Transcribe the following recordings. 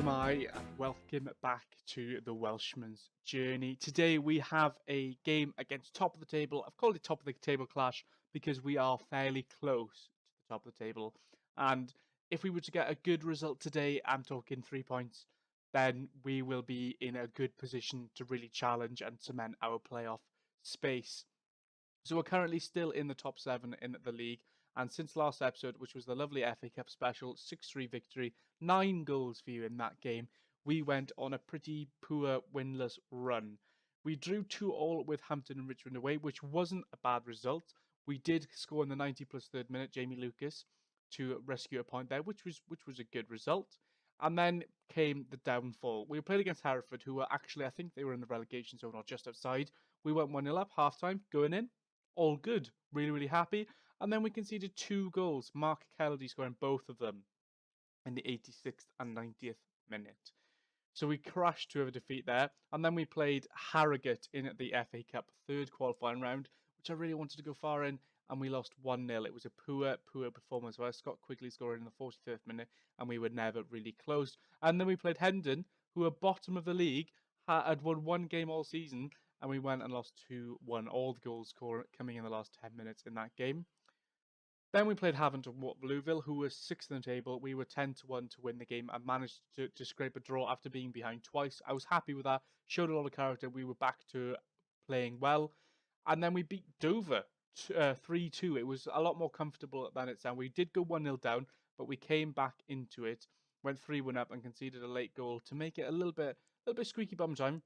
I, and welcome back to the Welshman's journey. Today we have a game against top of the table. I've called it top of the table clash because we are fairly close to the top of the table. And if we were to get a good result today, I'm talking 3 points, then we will be in a good position to really challenge and cement our playoff space. So we're currently still in the top 7 in the league. And since last episode, which was the lovely FA Cup special, 6-3 victory, 9 goals for you in that game, we went on a pretty poor winless run. We drew 2-2 with Hampton and Richmond away, which wasn't a bad result. We did score in the 90 plus third minute, Jamie Lucas, to rescue a point there, which was a good result. And then came the downfall. We played against Hereford, who were actually, I think they were in the relegation zone or just outside. We went 1-0 up, half-time, going in. All good. Really, really happy. And then we conceded 2 goals. Mark Kennedy scoring both of them in the 86th and 90th minute. So we crashed to a defeat there. And then we played Harrogate in the FA Cup third qualifying round, which I really wanted to go far in. And we lost 1-0. It was a poor performance. Where Scott Quigley scored in the 45th minute, and we were never really close. And then we played Hendon, who are bottom of the league, had won 1 game all season, and we went and lost 2-1. All the goals coming in the last 10 minutes in that game. Then we played Havant and Blueville, who was 6th in the table. We were 10-1 to win the game and managed to scrape a draw after being behind twice. I was happy with that. Showed a lot of character. We were back to playing well. And then we beat Dover 3-2. It was a lot more comfortable than it sounded. We did go 1-0 down, but we came back into it, went 3-1 up and conceded a late goal to make it a little bit squeaky bum time.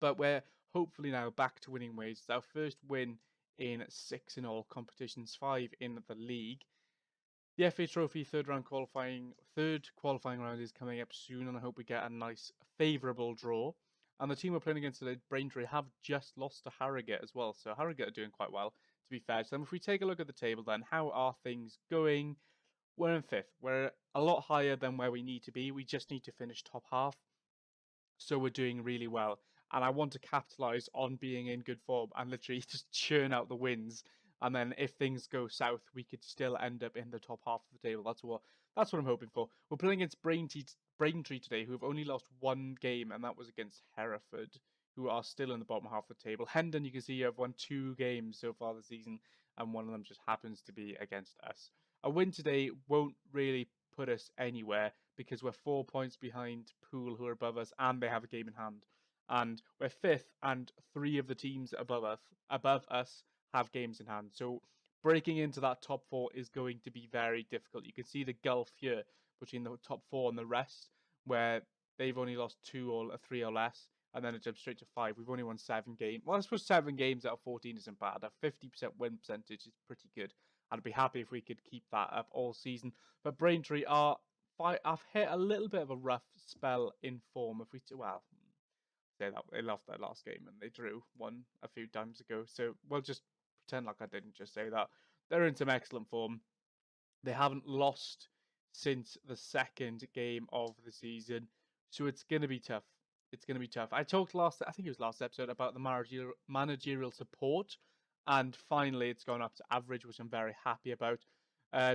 But we're hopefully now back to winning ways. It's our first win in 6 in all competitions, 5 in the league. The FA Trophy third qualifying round is coming up soon, and I hope we get a nice favourable draw. And the team we're playing against today, Braintree, have just lost to Harrogate as well. So Harrogate are doing quite well, to be fair to them. If we take a look at the table then, how are things going? We're in 5th. We're a lot higher than where we need to be. We just need to finish top half. So we're doing really well. And I want to capitalise on being in good form and literally just churn out the wins. And then if things go south, we could still end up in the top half of the table. That's what I'm hoping for. We're playing against Braintree today, who have only lost 1 game, and that was against Hereford, who are still in the bottom half of the table. Hendon, you can see, have won 2 games so far this season, and one of them just happens to be against us. A win today won't really put us anywhere because we're 4 points behind Poole, who are above us, and they have a game in hand. And we're 5th, and 3 of the teams above us have games in hand. So breaking into that top 4 is going to be very difficult. You can see the gulf here between the top 4 and the rest, where they've only lost 2 or 3 or less, and then it jumps straight to 5. We've only won 7 games. Well, I suppose 7 games out of 14 isn't bad. A 50% win percentage is pretty good. I'd be happy if we could keep that up all season. But Braintree I've hit a little bit of a rough spell in form. Say that they lost their last game and they drew 1 a few times ago. So we'll just pretend like I didn't just say that. They're in some excellent form. They haven't lost since the 2nd game of the season. So it's going to be tough. It's going to be tough. I talked I think it was last episode, about the managerial support. And finally, it's gone up to average, which I'm very happy about.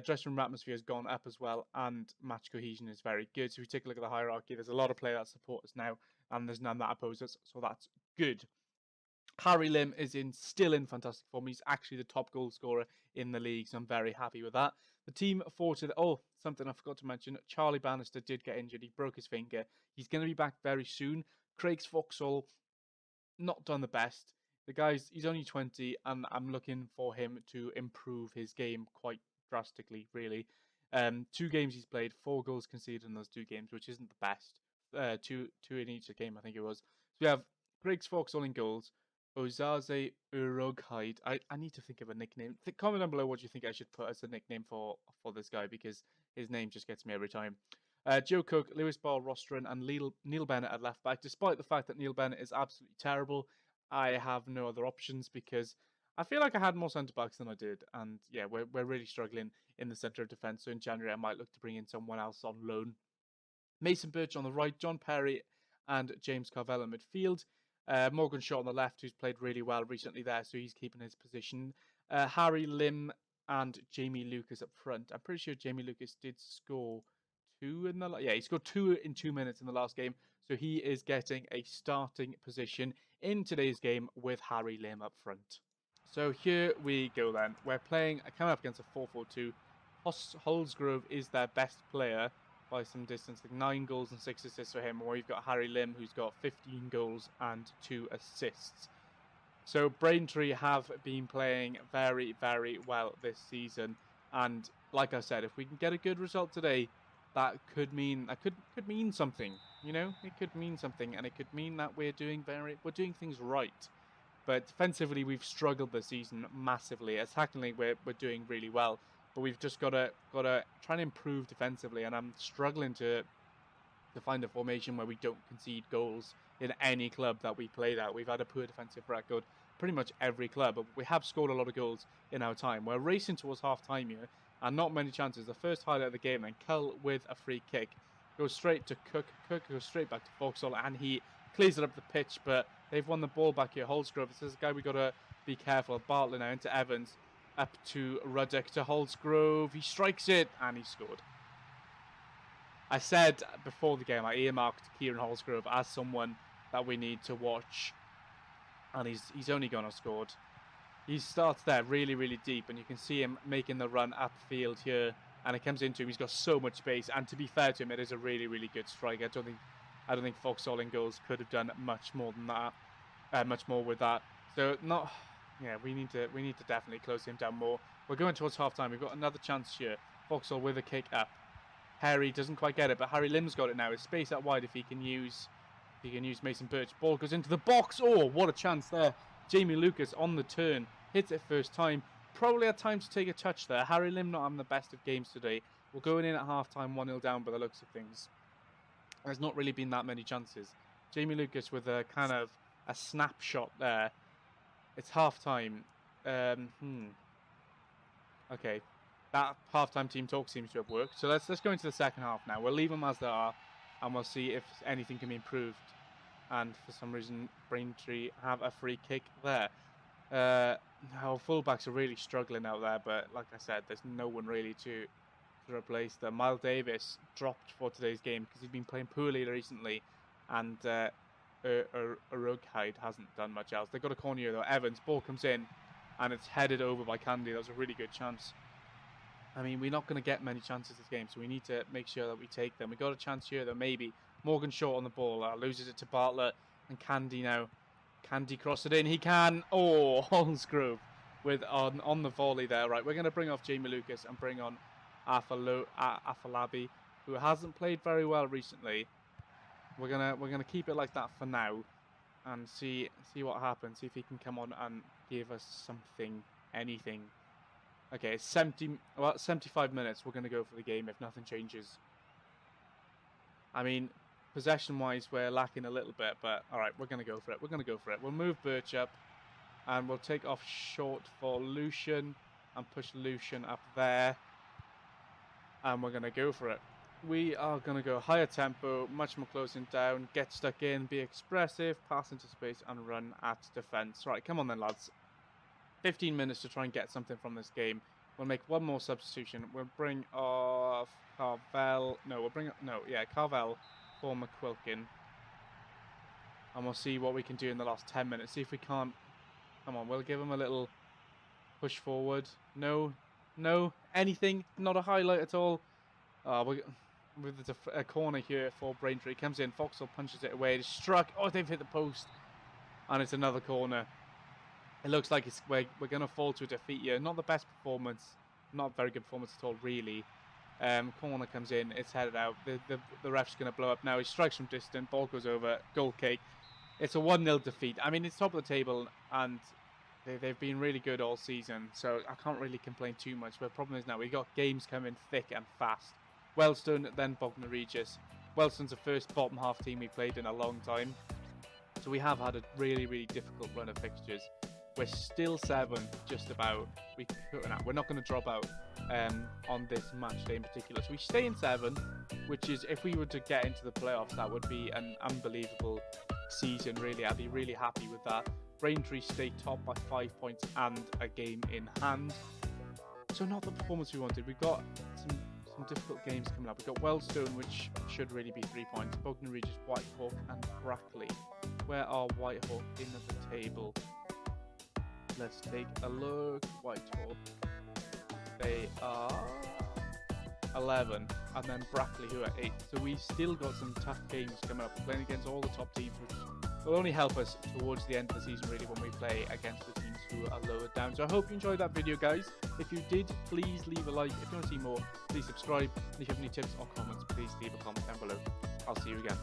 Dressing room atmosphere has gone up as well, and match cohesion is very good. So if we take a look at the hierarchy, there's a lot of players that support us now, and there's none that oppose us, so that's good. Harry Lim is still in fantastic form. He's actually the top goal scorer in the league, so I'm very happy with that. The team afforded... Oh, something I forgot to mention. Charlie Bannister did get injured. He broke his finger. He's going to be back very soon. Craig Foxall, not done the best. The guy's... He's only 20, and I'm looking for him to improve his game quite drastically, really. 2 games he's played, 4 goals conceded in those 2 games, which isn't the best. 2 in each game, I think it was. So we have Griggs Foxall in goals, Ozaze Uroghyde. I need to think of a nickname. Comment down below what you think I should put as a nickname for this guy, because his name just gets me every time. Joe Cook, Lewis Ball, Rostron, and Neil Bennett at left back. Despite the fact that Neil Bennett is absolutely terrible, I have no other options because I feel like I had more centre-backs than I did. And yeah, we're really struggling in the centre of defence. So in January, I might look to bring in someone else on loan. Mason Birch on the right, John Perry and James Carvell in midfield. Morgan Shaw on the left, who's played really well recently there, so he's keeping his position. Harry Lim and Jamie Lucas up front. I'm pretty sure Jamie Lucas did score 2 in the he scored 2 in 2 minutes in the last game, so he is getting a starting position in today's game with Harry Lim up front. So here we go then. We're playing coming up against a 4-4-2. Holsgrove is their best player by some distance, like 9 goals and 6 assists for him. Or you've got Harry Lim, who's got 15 goals and 2 assists. So Braintree have been playing very, very well this season, and like I said, if we can get a good result today, that could mean could mean something. You know, it could mean something, and it could mean that we're doing things right. But defensively, we've struggled this season massively. Attackingly, we're doing really well, but we've just got to try and improve defensively. And I'm struggling to find a formation where we don't concede goals in any club that we played at. We've had a poor defensive record pretty much every club, but we have scored a lot of goals in our time. We're racing towards half time here, and not many chances. The first highlight of the game, and Cull with a free kick goes straight to Cook. Cook goes straight back to Vauxhall, and he clears it up the pitch, but they've won the ball back here. Holsgrove, this is a guy we got to be careful. Bartlett now into Evans, up to Ruddock, to Holsgrove. He strikes it, and he scored. I said before the game, I earmarked Kieran Holsgrove as someone that we need to watch, and he's only gone and scored. He starts there really, really deep, and you can see him making the run up the field here, and it comes into him. He's got so much space, and to be fair to him, it is a really, really good strike. I don't think Vauxhall and goals could have done much more than that, much more with that. So we need to definitely close him down more. We're going towards half time. We've got another chance here. Vauxhall with a kick up. Harry doesn't quite get it, but Harry Lim's got it now. It's space out wide if he can use Mason Birch. Ball goes into the box. Oh, what a chance there. Jamie Lucas on the turn. Hits it first time. Probably had time to take a touch there. Harry Lim not having the best of games today. We're going in at half-time 1-0 down by the looks of things. There's not really been that many chances. Jamie Lucas with a kind of a snapshot there. It's half-time. Okay. That half-time team talk seems to have worked. So let's go into the second half now. We'll leave them as they are, and we'll see if anything can be improved. And for some reason, Braintree have a free kick there. Our fullbacks are really struggling out there, but like I said, there's no one really to replace them. Miles Davis dropped for today's game because he's been playing poorly recently, and Urughyde hasn't done much else. They've got a corner here though. Evans, ball comes in, and it's headed over by Candy. That was a really good chance. I mean, we're not going to get many chances this game, so we need to make sure that we take them. We got a chance here though, maybe. Morgan Short on the ball, loses it to Bartlett, and Candy now. Candy cross it in, he can. Oh, Holsgrove with on the volley there. Right, we're going to bring off Jamie Lucas and bring on Afalabi, who hasn't played very well recently. We're gonna keep it like that for now, and see what happens. See if he can come on and give us something, anything. Okay, it's 75 minutes. We're gonna go for the game if nothing changes. I mean, possession-wise, we're lacking a little bit, but all right, we're gonna go for it. We'll move Birch up, and we'll take off Short for Lucian and push Lucian up there. And we're going to go for it. We are going to go higher tempo, much more closing down, get stuck in, be expressive, pass into space, and run at defence. Right, come on then, lads. 15 minutes to try and get something from this game. We'll make one more substitution. We'll bring off Carvel. No, Carvel for McQuilkin. And we'll see what we can do in the last 10 minutes. See if we can't... Come on, we'll give him a little push forward. No, anything, not a highlight at all. With a corner here for Braintree. Comes in, Vauxhall punches it away. It's struck. Oh, they've hit the post. And it's another corner. It looks like we're going to fall to a defeat here. Not the best performance. Not a very good performance at all, really. Corner comes in. It's headed out. The ref's going to blow up now. He strikes from distance. Ball goes over. Goal kick. It's a 1-0 defeat. I mean, it's top of the table, and they've been really good all season, so I can't really complain too much. But the problem is now we've got games coming thick and fast. Wellstone, then Bognor Regis. Wellstone's the first bottom half team we played in a long time, so we have had a really, really difficult run of fixtures. We're still 7th, just about. We're not going to drop out on this match day in particular. So we stay in 7th, which is, if we were to get into the playoffs, that would be an unbelievable season, really. I'd be really happy with that. Braintree stay top by 5 points and a game in hand. So not the performance we wanted. We got some some difficult games coming up. We've got Wellstone, which should really be 3 points. Bognor Regis, Whitehawk, and Brackley. Where are Whitehawk in the table? Let's take a look. Whitehawk. They are 11, and then Brackley, who are 8. So we still got some tough games coming up. We're playing against all the top teams, which will only help us towards the end of the season, really, when we play against the teams who are lower down. So I hope you enjoyed that video, guys. If you did, please leave a like. If you want to see more, please subscribe. And if you have any tips or comments, please leave a comment down below. I'll see you again.